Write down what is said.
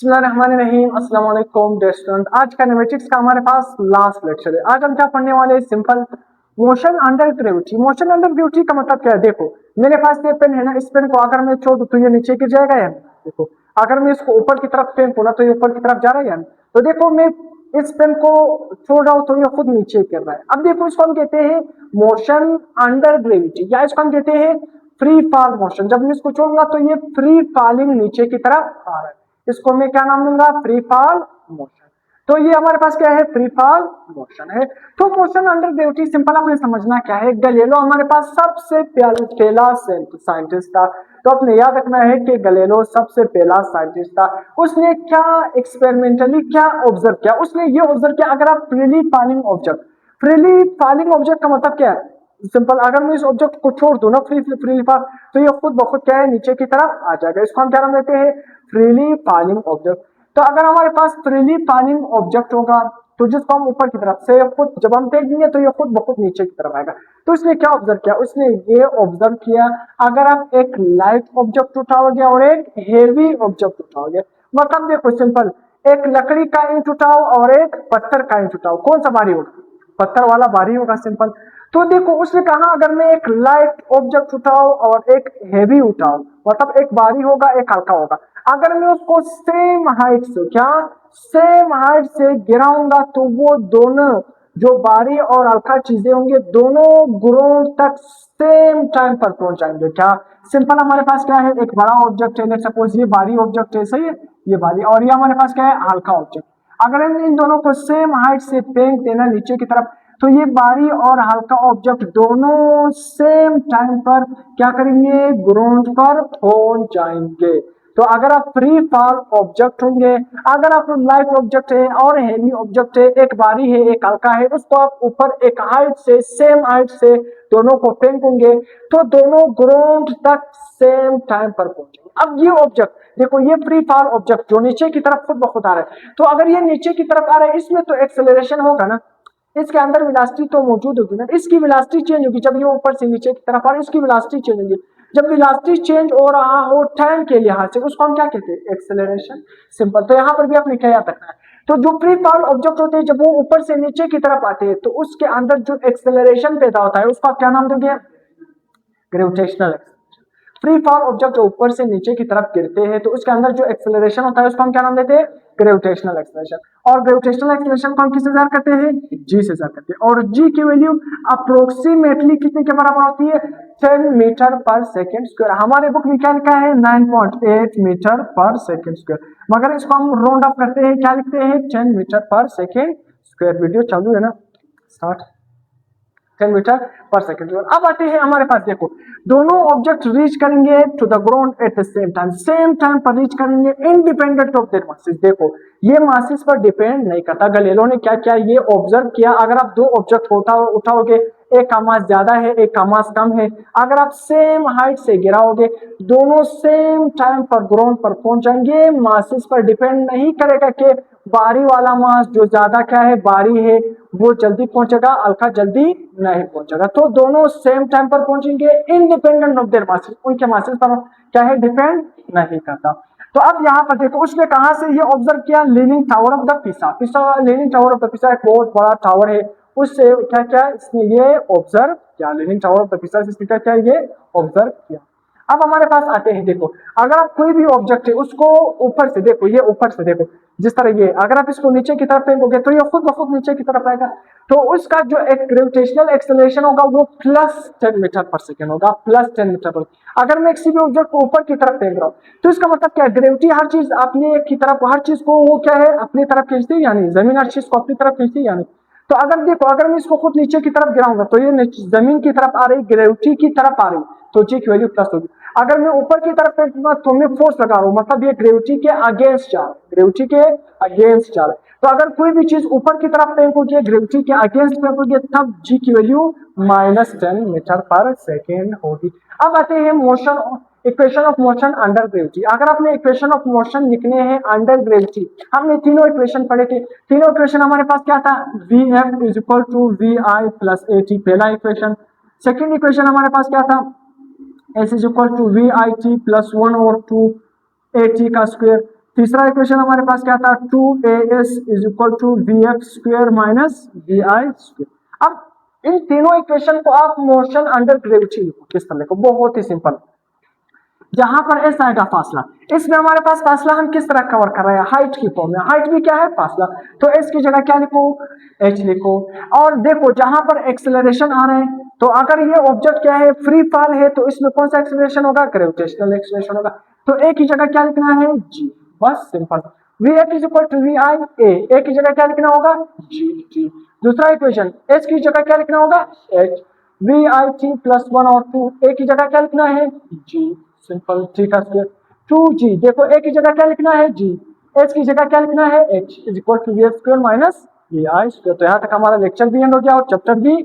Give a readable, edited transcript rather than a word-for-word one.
बिस्मिल्लाहिर्रहमानिर्रहीम। अस्सलाम वालेकुम डियर स्टूडेंट। आज का न्यूमेटिक्स का हमारे पास लास्ट लेक्चर है। आज हम क्या पढ़ने वाले हैं? Simple motion under gravity. Motion under gravity का मतलब क्या है? देखो मेरे पास ये पेन है ना, इस पेन को अगर मैं छोड़ दूं तो ये नीचे गिर जाएगा या नहीं? देखो अगर मैं इसको ऊपर की तरफ फेंकूं ना तो ये ऊपर की तरफ जा रहा है या नहीं? तो देखो मैं इस पेन को छोड़ रहा हूं तो ये खुद नीचे गिर रहा है। अब देखो इसको हम कहते हैं मोशन अंडर ग्रेविटी, या इसको हम कहते हैं फ्री फॉल मोशन। जब मैं इसको छोड़ूंगा तो ये फ्री फॉलिंग नीचे की तरफ आ रहा है, इसको मैं क्या नाम दूंगा? Free fall motion. तो ये हमारे पास क्या है? फ्री फॉल मोशन है। तो मोशन अंडर ग्रेविटी सिंपल आपने समझना क्या है। गैलीलियो हमारे पास सबसे पहला साइंटिस्ट था। तो आपने याद रखना है कि गैलीलियो सबसे पहला साइंटिस्ट था। उसने क्या एक्सपेरिमेंटली क्या ऑब्जर्व किया? उसने ये ऑब्जर्व किया, अगर आप फ्रीली फॉलिंग ऑब्जेक्ट का मतलब क्या है? सिंपल, अगर मैं इस ऑब्जेक्ट को छोड़ दूं ना फ्रीली फॉल, तो ये खुद ब खुद क्या है? नीचे की तरफ आ जाएगा। इसको हम क्या नाम देते हैं? Freely falling object. तो अगर हमारे पास फ्रीली फॉलिंग ऑब्जेक्ट होगा तो जिसको हम ऊपर की तरफ से खुद जब हम फेंक देंगे तो ये खुद ब खुद नीचे की तरफ आएगा। तो उसने क्या ऑब्जर्व किया? उसने ये ऑब्जर्व किया, अगर आप एक लाइट ऑब्जेक्ट उठाओगे और एक हेवी ऑब्जेक्ट उठाओगे, मतलब देखो सिंपल, एक लकड़ी का ईंट उठाओ और एक पत्थर का ईंट उठाओ, कौन सा भारी होगा? पत्थर वाला भारी होगा। सिंपल। तो देखो उसने कहा अगर मैं एक लाइट ऑब्जेक्ट उठाऊं और एक हेवी उठाऊं, मतलब एक भारी होगा एक हल्का होगा, अगर मैं उसको सेम हाइट से गिराऊंगा तो वो दोनों जो भारी और हल्का चीजें होंगे दोनों ग्राउंड तक सेम टाइम पर पहुंच जाएंगे। क्या? सिंपल, हमारे पास क्या है? एक बड़ा ऑब्जेक्ट है, लेट्स सपोज ये भारी ऑब्जेक्ट है, सही है, ये भारी, और ये हमारे पास क्या है? हल्का ऑब्जेक्ट। अगर हम इन दोनों को सेम हाइट से फेंक देना नीचे की तरफ, तो ये भारी और हल्का ऑब्जेक्ट दोनों सेम टाइम पर क्या करेंगे? ग्राउंड पर पहुंच जाएंगे। तो अगर आप फ्री फॉल ऑब्जेक्ट होंगे, अगर आप लाइट ऑब्जेक्ट है और हेवी ऑब्जेक्ट है, एक भारी है एक हल्का है, उसको आप ऊपर एक हाइट से सेम हाइट से दोनों को फेंकेंगे तो दोनों ग्राउंड तक सेम टाइम पर पहुंचेंगे। अब ये ऑब्जेक्ट देखो, ये फ्री फॉल ऑब्जेक्ट जो नीचे की तरफ खुद ब खुद आ रहा है, तो अगर ये नीचे की तरफ आ रहा है इसमें तो एक्सेलरेशन होगा ना, इसके अंदर वेलोसिटी तो मौजूद होगी ना, इसकी वेलोसिटी चेंज होगी। जब ये ऊपर से नीचे की तरफ आ रहा है इसकी वेलोसिटी चेंज होगी। जब वेलोसिटी चेंज हो रहा हो टाइम के लिहाज से उसको हम क्या कहते हैं? एक्सेलरेशन। सिंपल। तो यहाँ पर भी आपने क्या याद रखना है? तो जो फ्री फॉल ऑब्जेक्ट होते हैं जब वो ऊपर से नीचे की तरफ आते हैं तो उसके अंदर जो एक्सेलरेशन पैदा होता है उसको आप क्या नाम दोगे? ग्रेविटेशनल। फ्री फॉल ऑब्जेक्ट जो ऊपर से नीचे की तरफ गिरते हैं तो उसके अंदर जो एक्सेलरेशन होता है उसको हम क्या नाम देते हैं? Gravitational acceleration. और ग्रेविटेशनल एक्सेलरेशन को हम किससे जार करते हैं? जी से जार करते हैं। और जी की वैल्यू अप्रोक्सीमेटली कितने के बराबर होती है? 10 मीटर पर सेकेंड स्क्वायर। हमारे बुक में क्या लिखा है? 9.8 मीटर पर सेकेंड स्क्वायर, मगर इसको हम राउंड ऑफ करते हैं, क्या लिखते हैं? 10 metre per second square. Video चालू है ना? स्टार्ट। 10 metre per second. अब आते हैं हमारे पास, देखो दोनों ऑब्जेक्ट रीच करेंगे to the ground at the same time पर रीच करेंगे इंडिपेंडेंट ऑफ देयर मासेस। देखो ये मासेस पर डिपेंड नहीं करता। गैलीलियो ने क्या किया? ये ऑब्जर्व किया, अगर आप दो ऑब्जेक्ट उठाओगे, एक का मास ज्यादा है एक का मास कम है, अगर आप सेम हाइट से गिराओगे दोनों सेम टाइम पर ग्राउंड पर पहुंच जाएंगे। मासेस पर डिपेंड नहीं करेगा कि भारी वाला मास जो ज्यादा क्या है? भारी है, वो जल्दी पहुंचेगा, हल्का जल्दी नहीं पहुंचेगा। तो दोनों सेम टाइम पर पहुंचेंगे इंडिपेंडेंट ऑफ देयर मासेस। उनके मासेस पर क्या है? डिपेंड नहीं करता। तो अब यहाँ पर देखो उसने कहां से ये ऑब्जर्व किया? लीनिंग टावर ऑफ द पिसा। लीनिंग टावर ऑफ द पिसा एक बहुत बड़ा टावर है, उससे क्या क्या इसने ये ऑब्जर्व किया? लीनिंग टावर ऑफ द पिसा से क्या क्या ये ऑब्जर्व किया। अब हमारे पास आते हैं, देखो अगर आप कोई भी ऑब्जेक्ट है उसको ऊपर से देखो, ये ऊपर से देखो जिस तरह ये, अगर आप इसको नीचे की तरफ फेंकोगे तो ये खुद ब खुद नीचे की तरफ आएगा। तो उसका जो एक ग्रेविटेशनल एक्सेलरेशन होगा वो +10 मीटर पर सेकेंड होगा, +10 मीटर पर। अगर मैं किसी भी ऑब्जेक्ट को ऊपर की तरफ फेंक रहा हूँ तो इसका मतलब क्या है? ग्रेविटी हर चीज अपनी की तरफ, हर चीज को वो क्या है? अपनी तरफ खींचती है, यानी जमीन हर चीज को अपनी तरफ खींचती है, यानी। तो अगर देखो अगर मैं इसको खुद नीचे की तरफ गिराऊंगा तो ये जमीन की तरफ आ रही, ग्रेविटी की तरफ आ रही, तो जी की वैल्यू प्लस होगी। अगर मैं ऊपर की तरफ फेंकूंगा तो मैं फोर्स लगा रहा हूं, मतलब ये ग्रेविटी के अगेंस्ट जा रहा है, ग्रेविटी के अगेंस्ट जा रहा है। तो अगर कोई भी चीज ऊपर की तरफ फेंकोगे, ग्रेविटी के अगेंस्ट फेंकोगे, तब जी की वैल्यू -10 मीटर पर सेकेंड होगी। अब आते हैं motion, equation of motion under gravity. अगर आपने इक्वेशन ऑफ मोशन लिखने हैं अंडर ग्रेविटी, हमने तीनों इक्वेशन पढ़े थे। तीनों इक्वेशन हमारे पास क्या था? Vf = Vi + At, पहला इक्वेशन। सेकेंड इक्वेशन हमारे पास क्या था? S = VIT + 1/2 At का स्क्वायर। तीसरा इक्वेशन हमारे पास क्या था, 2as is equal to vx square minus vi square. अब इन तीनों इक्वेशन को आप मोशन अंडर ग्रेविटी लिखो, किस तरह लिखो, बहुत ही सिंपल। जहां पर एस आएगा फासला, इसमें हमारे पास फासला हम किस तरह कवर कर रहे हैं, हाइट की फॉर्म में, हाइट भी क्या है फासला, तो एस की जगह क्या लिखो, एच लिखो। और देखो जहां पर एक्सेलरेशन आ रहे हैं, तो अगर ये ऑब्जेक्ट क्या है, फ्री फॉल है, तो इसमें कौन सा एक्सेलरेशन होगा, ग्रेविटेशनल एक्सेलरेशन होगा, तो ए की जगह क्या लिखना है, जी, बस simple. V F is equal to V I A की जगह क्या लिखना होगा, जी टी। दूसरा इक्वेशन, एच की जगह क्या लिखना होगा, H. V I T plus 1 और 2, ए की जगह क्या लिखना है, जी, सिंपल, ठीक है। 2g, देखो ए की जगह क्या लिखना है, जी, एच की जगह क्या लिखना है, H is equal to V F square minus V I square. तो यहाँ तक हमारा लेक्चर भी एंड हो गया और चैप्टर भी